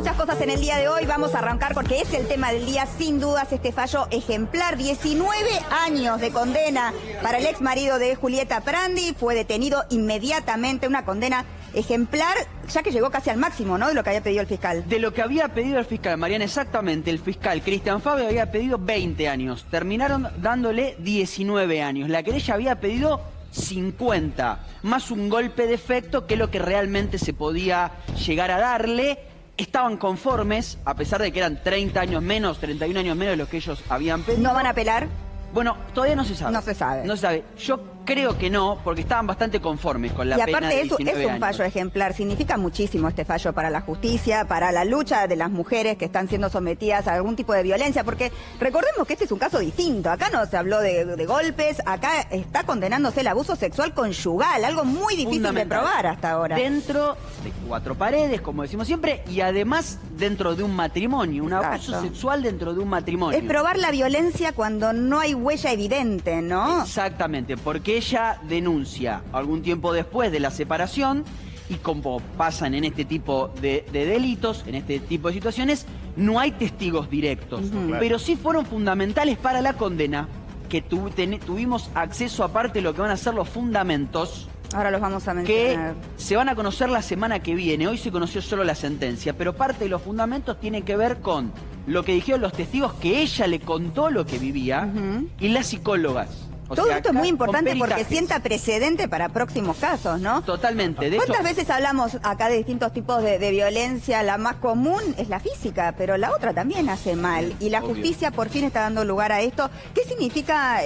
muchas cosas en el día de hoy. Vamos a arrancar porque es el tema del día, sin dudas, este fallo ejemplar. 19 años de condena para el ex marido de Julieta Prandi. Fue detenido inmediatamente, una condena ejemplar, ya que llegó casi al máximo, ¿no?, de lo que había pedido el fiscal. De lo que había pedido el fiscal, Mariana, exactamente. El fiscal Cristian Fabio había pedido 20 años. Terminaron dándole 19 años. La querella había pedido 50, más un golpe de efecto, que es lo que realmente se podía llegar a darle. Estaban conformes, a pesar de que eran 30 años menos, 31 años menos de lo que ellos habían pedido. ¿No van a apelar? Bueno, todavía no se sabe. No se sabe. No se sabe. Yo creo que no, porque estaban bastante conformes con la pena de 19 años. Y aparte es un fallo ejemplar. Significa muchísimo este fallo para la justicia, para la lucha de las mujeres que están siendo sometidas a algún tipo de violencia, porque recordemos que este es un caso distinto. Acá no se habló de golpes, acá está condenándose el abuso sexual conyugal, algo muy difícil de probar hasta ahora. Dentro de 4 paredes, como decimos siempre, y además dentro de un matrimonio, un abuso sexual dentro de un matrimonio. Es probar la violencia cuando no hay huella evidente, ¿no? Exactamente, porque ella denuncia algún tiempo después de la separación, y como pasan en este tipo de delitos, en este tipo de situaciones, no hay testigos directos, pero sí fueron fundamentales para la condena, que tuvimos acceso aparte de lo que van a ser los fundamentos. Ahora los vamos a mencionar. Que se van a conocer la semana que viene. Hoy se conoció solo la sentencia, pero parte de los fundamentos tiene que ver con lo que dijeron los testigos, que ella le contó lo que vivía, y las psicólogas. Todo esto es muy importante porque sienta precedente para próximos casos, ¿no? Totalmente. ¿Cuántas veces hablamos acá de distintos tipos de violencia? La más común es la física, pero la otra también hace mal. Y la justicia por fin está dando lugar a esto. ¿Qué significa,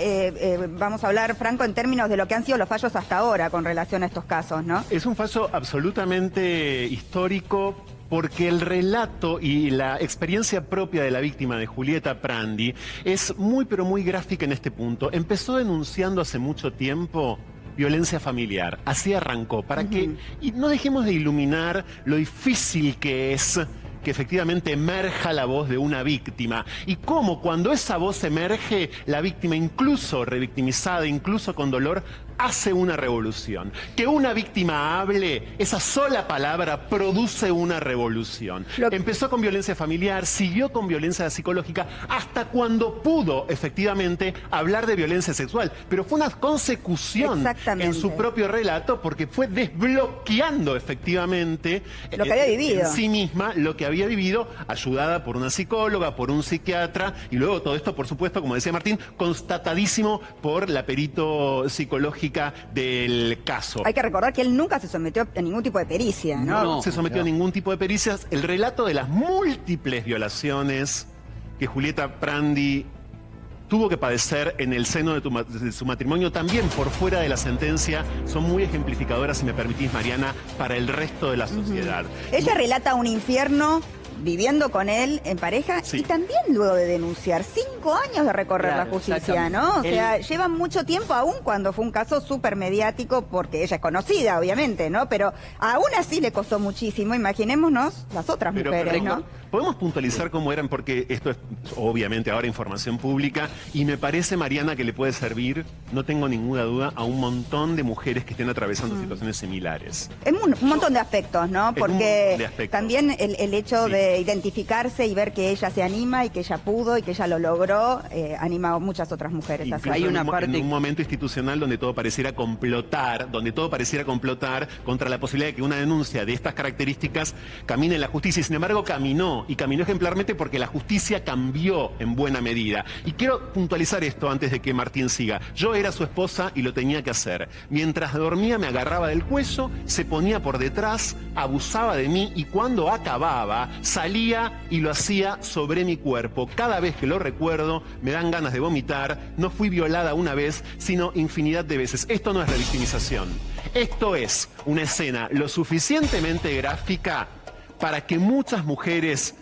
vamos a hablar, Franco, en términos de lo que han sido los fallos hasta ahora con relación a estos casos, ¿no? Es un fallo absolutamente histórico, porque el relato y la experiencia propia de la víctima de Julieta Prandi es muy pero muy gráfica en este punto. Empezó denunciando hace mucho tiempo violencia familiar. Así arrancó, para que y no dejemos de iluminar lo difícil que es que efectivamente emerja la voz de una víctima. Y cómo cuando esa voz emerge, la víctima, incluso revictimizada, incluso con dolor, hace una revolución. Que una víctima hable, esa sola palabra produce una revolución. Empezó con violencia familiar, siguió con violencia psicológica, hasta cuando pudo efectivamente hablar de violencia sexual. Pero fue una consecución en su propio relato, porque fue desbloqueando efectivamente lo que había vivido en sí misma, lo que había vivido, ayudada por una psicóloga, por un psiquiatra, y luego todo esto, por supuesto, como decía Martín, constatadísimo por la perito psicológica del caso. Hay que recordar que él nunca se sometió a ningún tipo de pericia, ¿no? No se sometió a ningún tipo de pericias. El relato de las múltiples violaciones que Julieta Prandi tuvo que padecer en el seno de su matrimonio, también por fuera de la sentencia, son muy ejemplificadoras, si me permitís, Mariana, para el resto de la sociedad. Ella relata un infierno viviendo con él en pareja, y también luego de denunciar, 5 años de recorrer la justicia, ¿no? O sea, lleva mucho tiempo, aún cuando fue un caso súper mediático, porque ella es conocida, obviamente, ¿no? Pero aún así le costó muchísimo. Imaginémonos las otras mujeres, ¿no? Podemos puntualizar cómo eran, porque esto es obviamente ahora información pública, y me parece, Mariana, que le puede servir, no tengo ninguna duda, a un montón de mujeres que estén atravesando situaciones similares. Es un montón de aspectos, ¿no? Porque también el hecho de identificarse y ver que ella se anima y que ella pudo y que ella lo logró, anima a muchas otras mujeres. Hay una parte en un momento institucional donde todo pareciera complotar, contra la posibilidad de que una denuncia de estas características camine en la justicia, y sin embargo caminó ejemplarmente, porque la justicia cambió en buena medida. Y quiero puntualizar esto antes de que Martín siga. Yo era su esposa y lo tenía que hacer. Mientras dormía me agarraba del cuello, se ponía por detrás, abusaba de mí, y cuando acababa salía y lo hacía sobre mi cuerpo. Cada vez que lo recuerdo me dan ganas de vomitar. No fui violada una vez, sino infinidad de veces. Esto no es revictimización. Esto es una escena lo suficientemente gráfica para que muchas mujeres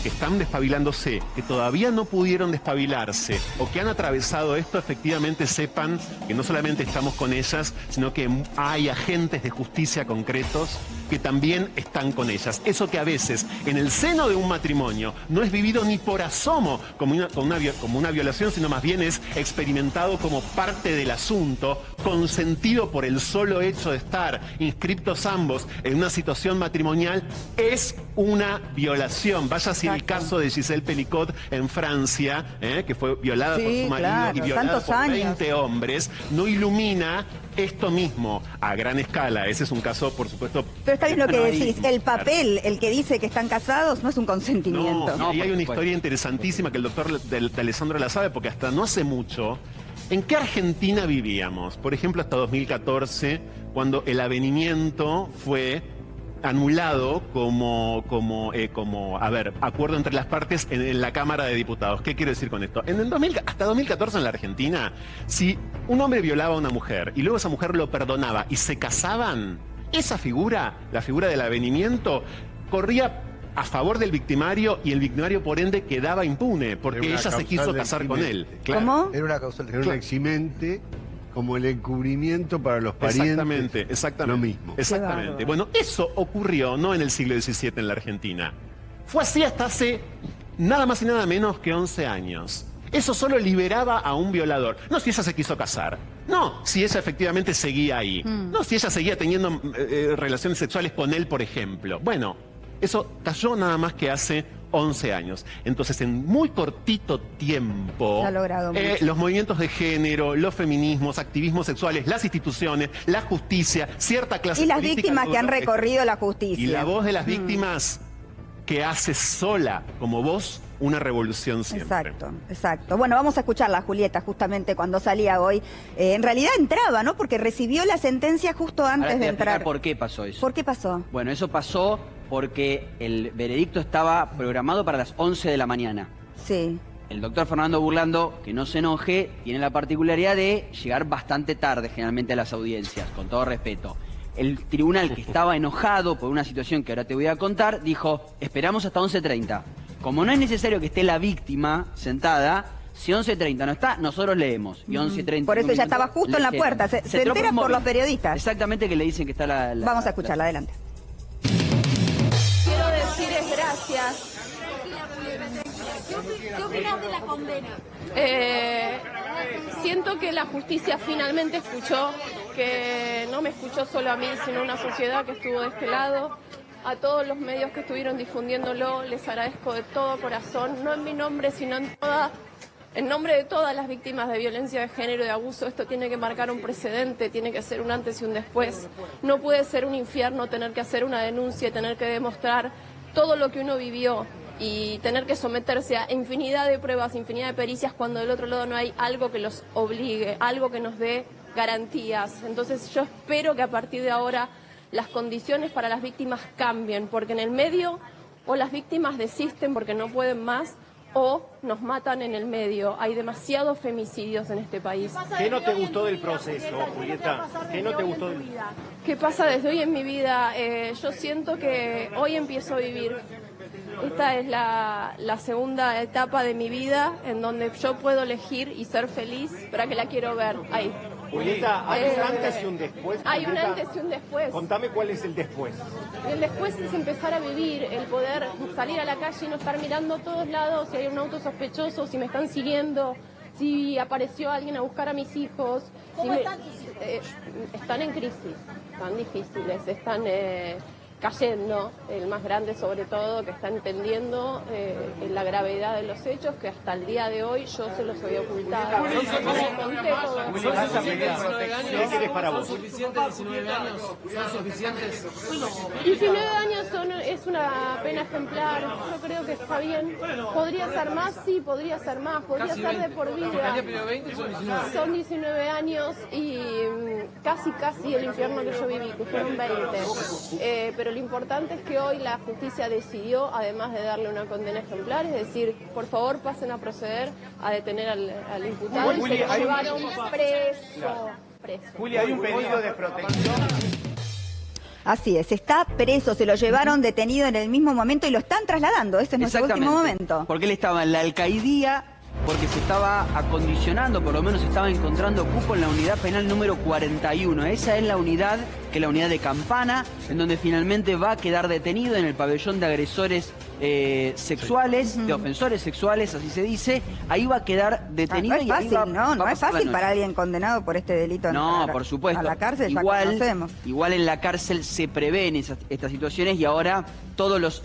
que están despabilándose, que todavía no pudieron despabilarse o que han atravesado esto, efectivamente sepan que no solamente estamos con ellas, sino que hay agentes de justicia concretos que también están con ellas. Eso que a veces en el seno de un matrimonio no es vivido ni por asomo como una violación, sino más bien es experimentado como parte del asunto, consentido por el solo hecho de estar inscriptos ambos en una situación matrimonial, es una violación. Vaya si el caso de Gisèle Pelicot en Francia, que fue violada por su marido y violada por 20 hombres, no ilumina esto mismo a gran escala. Ese es un caso, por supuesto... Pero está bien lo que decís, el papel, el que dice que están casados, no es un consentimiento. No, y hay una historia interesantísima que el doctor de Alessandro la sabe, porque hasta no hace mucho, ¿en qué Argentina vivíamos? Por ejemplo, hasta 2014, cuando el avenimiento fue anulado como acuerdo entre las partes en la Cámara de Diputados. ¿Qué quiero decir con esto? Hasta 2014 en la Argentina, si un hombre violaba a una mujer y luego esa mujer lo perdonaba y se casaban, esa figura, la figura del avenimiento, corría a favor del victimario y el victimario por ende quedaba impune porque ella se quiso casar con él. Claro. ¿Cómo? Era una causal, era un eximente, como el encubrimiento para los parientes. Exactamente. Lo mismo. Exactamente. Bueno, eso ocurrió no en el siglo XVII en la Argentina. Fue así hasta hace nada más y nada menos que 11 años. Eso solo liberaba a un violador. No si ella se quiso casar. No si ella efectivamente seguía ahí. No si ella seguía teniendo relaciones sexuales con él, por ejemplo. Bueno, eso cayó nada más que hace 11 años. Entonces, en muy cortito tiempo, se ha logrado mucho. Los movimientos de género, los feminismos, activismos sexuales, las instituciones, la justicia, cierta clase y las política, víctimas que han recorrido la justicia. Y la voz de las víctimas que hace sola, como vos, una revolución siempre. Exacto, exacto. Bueno, vamos a escucharla a Julieta justamente cuando salía hoy. En realidad entraba, ¿no? Porque recibió la sentencia justo antes de entrar. ¿Por qué pasó eso? ¿Por qué pasó? Bueno, eso pasó porque el veredicto estaba programado para las 11 de la mañana. Sí. El doctor Fernando Burlando, que no se enoje, tiene la particularidad de llegar bastante tarde generalmente a las audiencias, con todo respeto. El tribunal, que estaba enojado por una situación que ahora te voy a contar, dijo, esperamos hasta 11:30. Como no es necesario que esté la víctima sentada, si 11:30 no está, nosotros leemos. Y 11:30... Por eso ya estaba justo en la puerta, se entera por los periodistas. Exactamente, que le dicen que está la... Vamos a escucharla, adelante. Quiero decirles gracias. ¿Qué opinas de la condena? Siento que la justicia finalmente escuchó, que no me escuchó solo a mí, sino una sociedad que estuvo de este lado. A todos los medios que estuvieron difundiéndolo, les agradezco de todo corazón, no en mi nombre, sino en nombre de todas las víctimas de violencia de género y de abuso. Esto tiene que marcar un precedente, tiene que ser un antes y un después. No puede ser un infierno tener que hacer una denuncia y tener que demostrar todo lo que uno vivió y tener que someterse a infinidad de pruebas, infinidad de pericias, cuando del otro lado no hay algo que los obligue, algo que nos dé garantías. Entonces yo espero que a partir de ahora las condiciones para las víctimas cambien, porque en el medio o las víctimas desisten porque no pueden más, o nos matan en el medio. Hay demasiados femicidios en este país. ¿Qué no te gustó del proceso, Julieta? ¿Qué no te gustó del... ¿Qué pasa desde hoy en mi vida? Yo siento que hoy empiezo a vivir. Esta es la segunda etapa de mi vida en donde yo puedo elegir y ser feliz, para que la quiero ver ahí. Julieta, ¿hay un antes y un después? Hay un antes y un después. Contame cuál es el después. El después es empezar a vivir, el poder salir a la calle y no estar mirando a todos lados si hay un auto sospechoso, si me están siguiendo, si apareció alguien a buscar a mis hijos. ¿Cómo están tus hijos? Están en crisis, están difíciles, están cayendo, el más grande sobre todo, que está entendiendo la gravedad de los hechos, que hasta el día de hoy yo se los había ocultado. ¿Qué quieres para vos? ¿Son suficientes 19 años? ¿Son suficientes? 19 años es una pena ejemplar, yo creo que está bien. ¿Podría ser más? Sí, podría ser más, podría ser de por vida. Son 19 años y casi el infierno que yo viví, que fueron 20. Pero lo importante es que hoy la justicia decidió, además de darle una condena ejemplar, es decir, por favor pasen a proceder a detener al imputado y se lo llevaron preso. Juli, hay un pedido de protección. Así es, está preso, se lo llevaron detenido en el mismo momento y lo están trasladando, ese es nuestro último momento. Porque él estaba en la alcaidía, porque se estaba acondicionando, por lo menos estaba encontrando cupo en la unidad penal número 41. Esa es la unidad que es la unidad de Campana, en donde finalmente va a quedar detenido en el pabellón de agresores sexuales, de ofensores sexuales, así se dice. Ahí va a quedar detenido. No es fácil, no es fácil para alguien condenado por este delito. No, por supuesto. A la cárcel ya conocemos. Igual en la cárcel se prevén estas situaciones y ahora todos los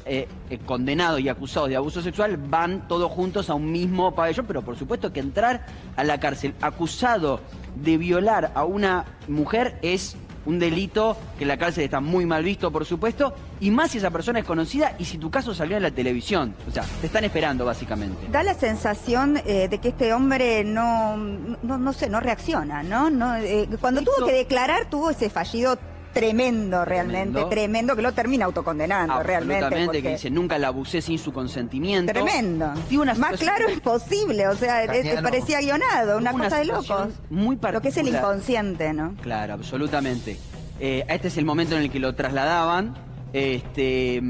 condenados y acusados de abuso sexual van todos juntos a un mismo pabellón, pero por supuesto que entrar a la cárcel acusado de violar a una mujer es un delito que en la cárcel está muy mal visto, por supuesto, y más si esa persona es conocida y si tu caso salió en la televisión. O sea, te están esperando, básicamente. Da la sensación de que este hombre no reacciona, ¿no? Cuando tuvo que declarar, tuvo ese fallido tremendo, realmente, tremendo, que lo termina autocondenando, realmente. Absolutamente, que dice, nunca la abusé sin su consentimiento. Tremendo. Más claro es posible, o sea, parecía guionado, una cosa de locos. Muy particular. Lo que es el inconsciente, ¿no? Claro, absolutamente. Este es el momento en el que lo trasladaban. Te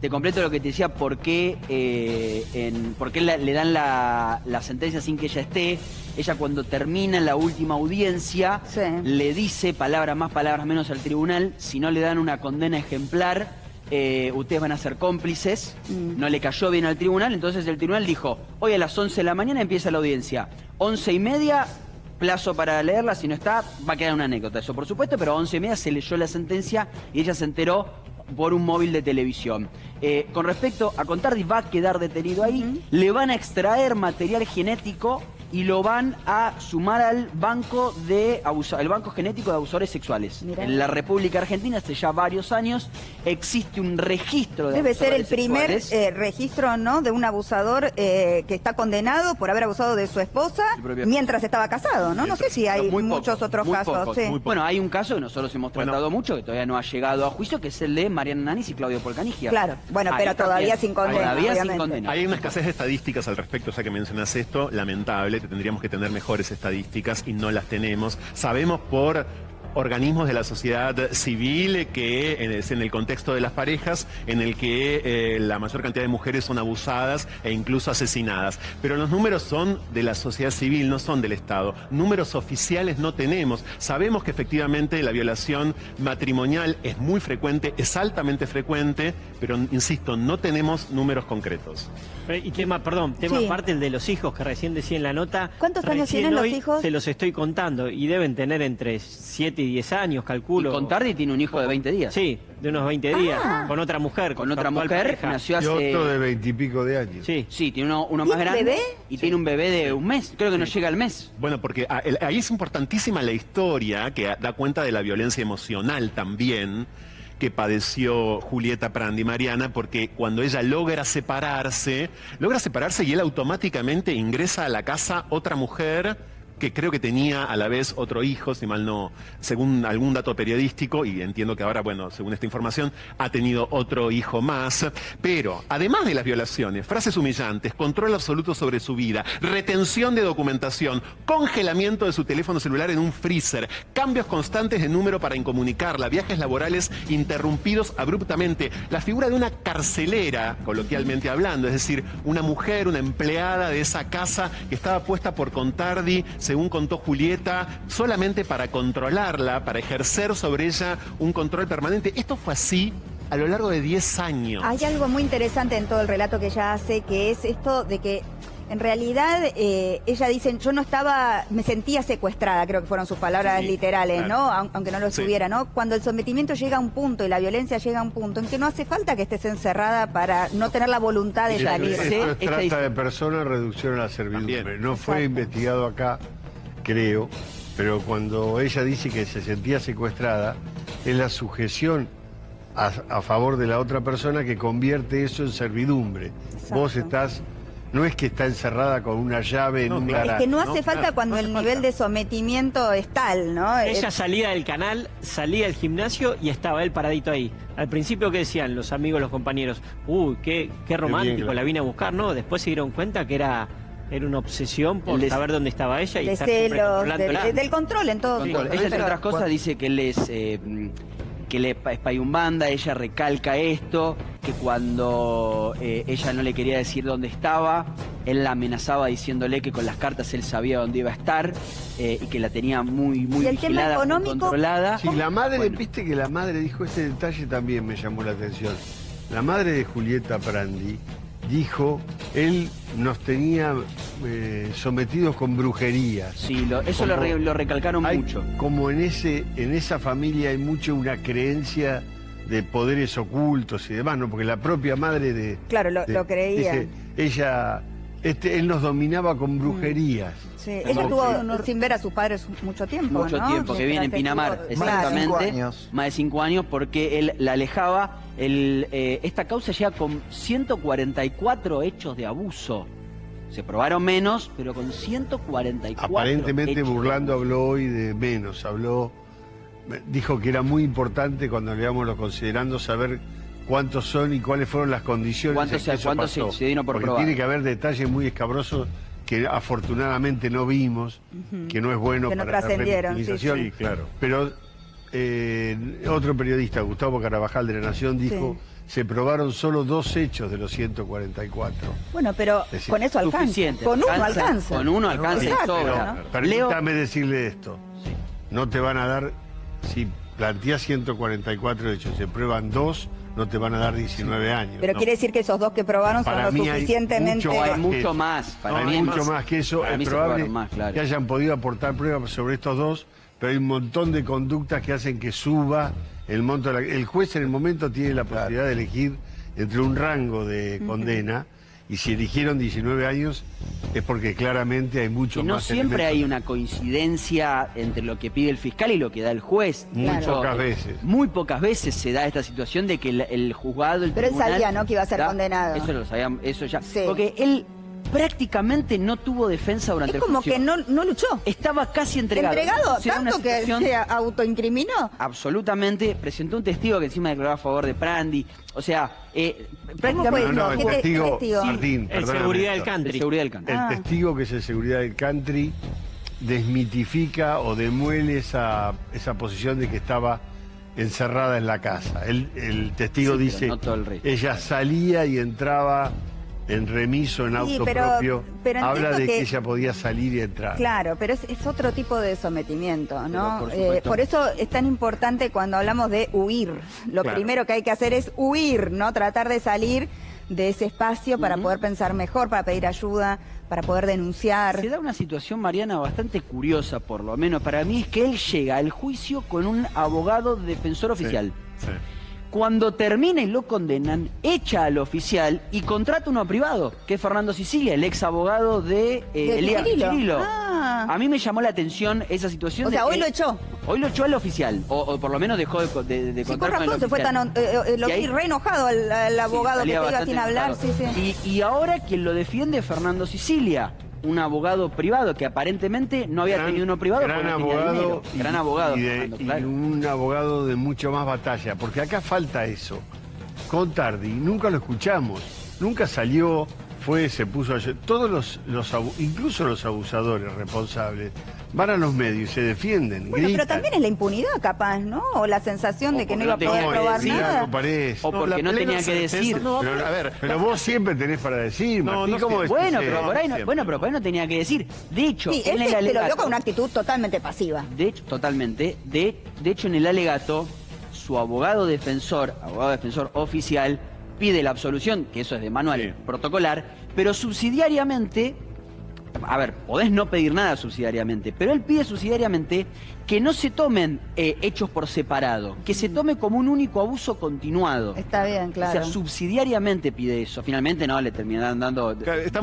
completo lo que te decía, por qué le dan la sentencia sin que ella esté. Ella, cuando termina la última audiencia, le dice palabras más, palabras menos al tribunal: si no le dan una condena ejemplar, ustedes van a ser cómplices. No le cayó bien al tribunal, entonces el tribunal dijo: hoy a las 11 de la mañana empieza la audiencia, 11:30 plazo para leerla, si no está, va a quedar una anécdota, eso por supuesto, pero a 11:30 se leyó la sentencia y ella se enteró por un móvil de televisión. Con respecto a Contardi, va a quedar detenido ahí, le van a extraer material genético y lo van a sumar al banco el banco genético de abusadores sexuales. Mirá. En la República Argentina hace ya varios años existe un registro de abusadores sexuales. Debe ser el primer registro, ¿no?, de un abusador que está condenado por haber abusado de su esposa mientras estaba casado, ¿no? No sé si hay muchos otros casos. Bueno, hay un caso que nosotros hemos tratado mucho, que todavía no ha llegado a juicio, que es el de Mariana Nanis y Claudio Polcanigia. Claro, bueno, pero todavía sin condena. Hay una escasez de estadísticas al respecto, ya que mencionas esto, lamentable. Tendríamos que tener mejores estadísticas y no las tenemos. Sabemos por organismos de la sociedad civil que es en el contexto de las parejas en el que la mayor cantidad de mujeres son abusadas e incluso asesinadas. Pero los números son de la sociedad civil, no son del Estado. Números oficiales no tenemos. Sabemos que efectivamente la violación matrimonial es muy frecuente, es altamente frecuente, pero insisto, no tenemos números concretos. Y tema aparte, el de los hijos, que recién decía en la nota. ¿Cuántos años tienen los hijos? Se los estoy contando, y deben tener entre 7 y 10 años, calculo. Y Contardi tiene un hijo de 20 días. Sí, de unos 20 días, con otra mujer. Con otra mujer, nació hace... Y otro de 20 y pico de años. Sí, tiene uno más grande. ¿Bebé? Y tiene un bebé de un mes, creo que no llega al mes. Bueno, porque ahí es importantísima la historia, que da cuenta de la violencia emocional también que padeció Julieta Prandi, Mariana, porque cuando ella logra separarse y él automáticamente ingresa a la casa otra mujer que creo que tenía a la vez otro hijo, si mal no, según algún dato periodístico, y entiendo que ahora, bueno, según esta información, ha tenido otro hijo más. Pero, además de las violaciones, frases humillantes, control absoluto sobre su vida, retención de documentación, congelamiento de su teléfono celular en un freezer, cambios constantes de número para incomunicarla, viajes laborales interrumpidos abruptamente, la figura de una carcelera, coloquialmente hablando, es decir, una mujer, una empleada de esa casa que estaba puesta por Contardi, según contó Julieta, solamente para controlarla, para ejercer sobre ella un control permanente. Esto fue así a lo largo de 10 años. Hay algo muy interesante en todo el relato que ella hace, que es esto de que en realidad ella dice: yo no estaba, me sentía secuestrada, creo que fueron sus palabras literales, claro, ¿no? Aunque no lo estuviera, ¿no? Cuando el sometimiento llega a un punto y la violencia llega a un punto en que no hace falta que estés encerrada para no tener la voluntad de salir. Esto es trata de personas, reducción a la servidumbre. También. No fue investigado acá, creo, pero cuando ella dice que se sentía secuestrada, es la sujeción a favor de la otra persona que convierte eso en servidumbre. Exacto. Vos estás... No es que está encerrada con una llave en un garaje. Es que no hace falta cuando el nivel de sometimiento es tal, ¿no? Ella salía del canal, salía del gimnasio y estaba él paradito ahí. Al principio, ¿qué decían los amigos, los compañeros? Uy, qué romántico, bien, claro, la vine a buscar, ¿no? Después se dieron cuenta que era una obsesión por saber dónde estaba ella y de estar celos, del control en todo. Sí, ella, entre otras cosas, dice que él es... que él es payumbanda, ella recalca esto, que cuando ella no le quería decir dónde estaba, él la amenazaba diciéndole que con las cartas él sabía dónde iba a estar y que la tenía muy vigilada, muy controlada. Sí, la madre, viste que la madre dijo, este detalle también me llamó la atención. La madre de Julieta Prandi dijo, él nos tenía sometidos con brujerías. Sí, eso lo recalcaron mucho. Como en esa familia hay mucho una creencia de poderes ocultos y demás, ¿no? Porque la propia madre de... Claro, lo creía. Dice, él nos dominaba con brujerías. Sí, ella estuvo sin ver a sus padres mucho tiempo, Mucho tiempo, que viene en Pinamar, exactamente. Más de 5 años, porque él la alejaba. Esta causa llega con 144 hechos de abuso. Se probaron menos, pero con 144 Aparentemente hechos Burlando habló hoy de menos, dijo que era muy importante cuando le íbamos considerando saber cuántos son y cuáles fueron las condiciones. ¿Cuántos se dieron por probar? Tiene que haber detalles muy escabrosos que afortunadamente no vimos, que no es bueno para la revictimización. Sí, claro. Pero otro periodista, Gustavo Carabajal de La Nación, dijo, se probaron solo 2 hechos de los 144. Bueno, pero con eso alcanza. Con uno alcanza. Con uno alcanza y sobra. ¿No? Permítame decirle esto. Sí. No te van a dar, si planteas 144 hechos, se prueban 2, no te van a dar 19 años. Pero quiere decir que esos 2 que probaron son lo suficientemente... Hay mucho más. Hay mucho más que eso. Es probable que hayan podido aportar pruebas sobre estos 2, pero hay un montón de conductas que hacen que suba el monto. El juez en el momento tiene la posibilidad de elegir entre un rango de condena, y si eligieron 19 años es porque claramente hay mucho más. No siempre hay una coincidencia entre lo que pide el fiscal y lo que da el juez. Muy pocas veces. Muy pocas veces se da esta situación de que el juzgado, el Pero tribunal, él sabía, ¿no?, que iba a ser condenado. Eso lo sabíamos, eso ya. Sí. Porque él prácticamente no tuvo defensa durante el juicio. Es como que no luchó. Estaba casi entregado. Tanto que se autoincriminó. Absolutamente. Presentó un testigo que encima declaró a favor de Prandi. O sea, prácticamente... No, el testigo, Martín, el seguridad del country. El testigo, que es el seguridad del country, desmitifica o demuele esa posición de que estaba encerrada en la casa. El testigo dice, no todo el resto. Ella salía y entraba en remiso, en auto propio, habla de que ella podía salir y entrar. Claro, pero es otro tipo de sometimiento, ¿no? Por eso es tan importante cuando hablamos de huir. Lo primero que hay que hacer es huir, ¿no? Tratar de salir de ese espacio para poder pensar mejor, para pedir ayuda, para poder denunciar. Se da una situación, Mariana, bastante curiosa, por lo menos para mí, es que él llega al juicio con un abogado defensor oficial. Sí. Cuando termina y lo condenan, echa al oficial y contrata uno privado, que es Fernando Sicilia, el ex abogado de Elías Chirilo. A mí me llamó la atención esa situación. O sea, hoy lo echó. Hoy lo echó al oficial, o por lo menos dejó de contar con el oficial. Se fue tan lo vi re enojado al abogado que se iba sin hablar. Y ahora quien lo defiende es Fernando Sicilia, un abogado privado que aparentemente no había tenido uno privado porque no tenía dinero. Gran abogado. Y un abogado de mucho más batalla, porque acá falta eso. Contardi, nunca lo escuchamos, nunca salió, se puso a... Todos incluso los abusadores responsables, van a los medios y se defienden, bueno, pero también es la impunidad, capaz, ¿no? O la sensación de que no iba a poder probar nada. O porque no tenía que decir. Pero vos siempre tenés para decir, Martín, ¿cómo es? Bueno, pero por ahí no tenía que decir. De hecho, en el alegato... lo vio con una actitud totalmente pasiva. De hecho, totalmente. De hecho, en el alegato, su abogado defensor oficial, pide la absolución, que eso es de manual protocolar, pero subsidiariamente... A ver, podés no pedir nada subsidiariamente, pero él pide subsidiariamente que no se tomen hechos por separado, que se tome como un único abuso continuado. Está bien, claro. O sea, subsidiariamente pide eso. Finalmente no, le terminan dando...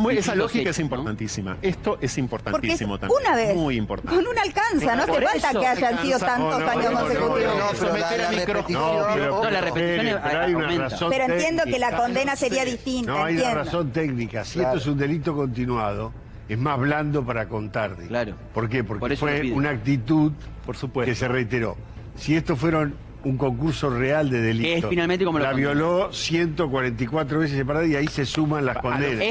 esa lógica es importantísima. ¿No? Esto es importantísimo también. Una vez. Muy importante. Con una alcanza, no hace falta que hayan sido tantos años consecutivos. No, la repetición aumenta. Pero entiendo que la condena sería distinta. No, hay una razón técnica. Si esto es un delito continuado, es más blando para contar. Claro. ¿Por qué? Porque fue una actitud, por supuesto, que se reiteró. Si estos fueron un concurso real de delito. Que es finalmente como lo la condena. violó 144 veces separada y ahí se suman las condenas.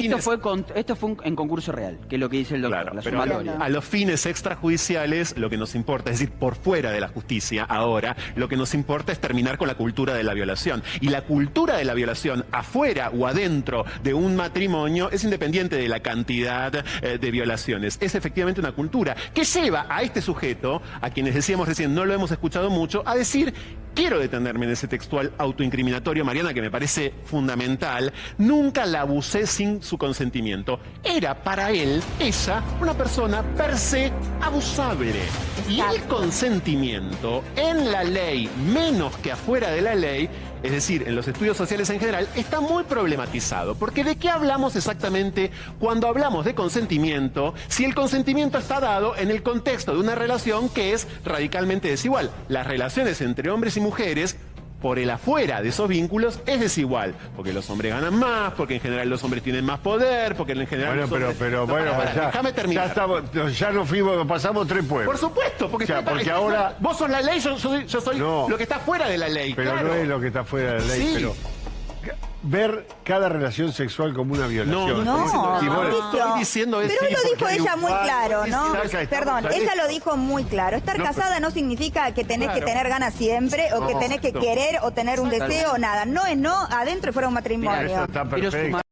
Esto fue en concurso real, que es lo que dice el doctor, Claro, la pero sumatoria. a los fines extrajudiciales lo que nos importa, es decir, por fuera de la justicia ahora, lo que nos importa es terminar con la cultura de la violación. Y la cultura de la violación afuera o adentro de un matrimonio es independiente de la cantidad de violaciones. Es efectivamente una cultura que lleva a este sujeto, a quienes decíamos recién no lo hemos escuchado mucho, a decir: quiero detenerme en ese textual autoincriminatorio, Mariana, que me parece fundamental. Nunca la abusé sin su consentimiento. Era para él, ella, una persona per se abusable. Y el consentimiento en la ley, menos que afuera de la ley, es decir, en los estudios sociales en general, está muy problematizado. Porque ¿de qué hablamos exactamente cuando hablamos de consentimiento? Si el consentimiento está dado en el contexto de una relación que es radicalmente desigual. Las relaciones entre hombres y mujeres, por el afuera de esos vínculos, es desigual. Porque los hombres ganan más, porque en general los hombres tienen más poder, porque en general los hombres... déjame terminar. Ya nos fuimos, pasamos 3 pueblos. Por supuesto, porque ahora... Vos sos la ley, yo soy lo que está fuera de la ley. Pero claro. no es lo que está fuera de la ley, Sí. pero... ver cada relación sexual como una violación. Estoy diciendo eso. Pero lo dijo ella muy claro, ¿no? Perdón, ella lo dijo muy claro. Estar casada no significa que tenés que tener ganas siempre, o que tenés que querer, o tener un deseo, o nada. No es no, adentro y fuera un matrimonio. Eso está perfecto.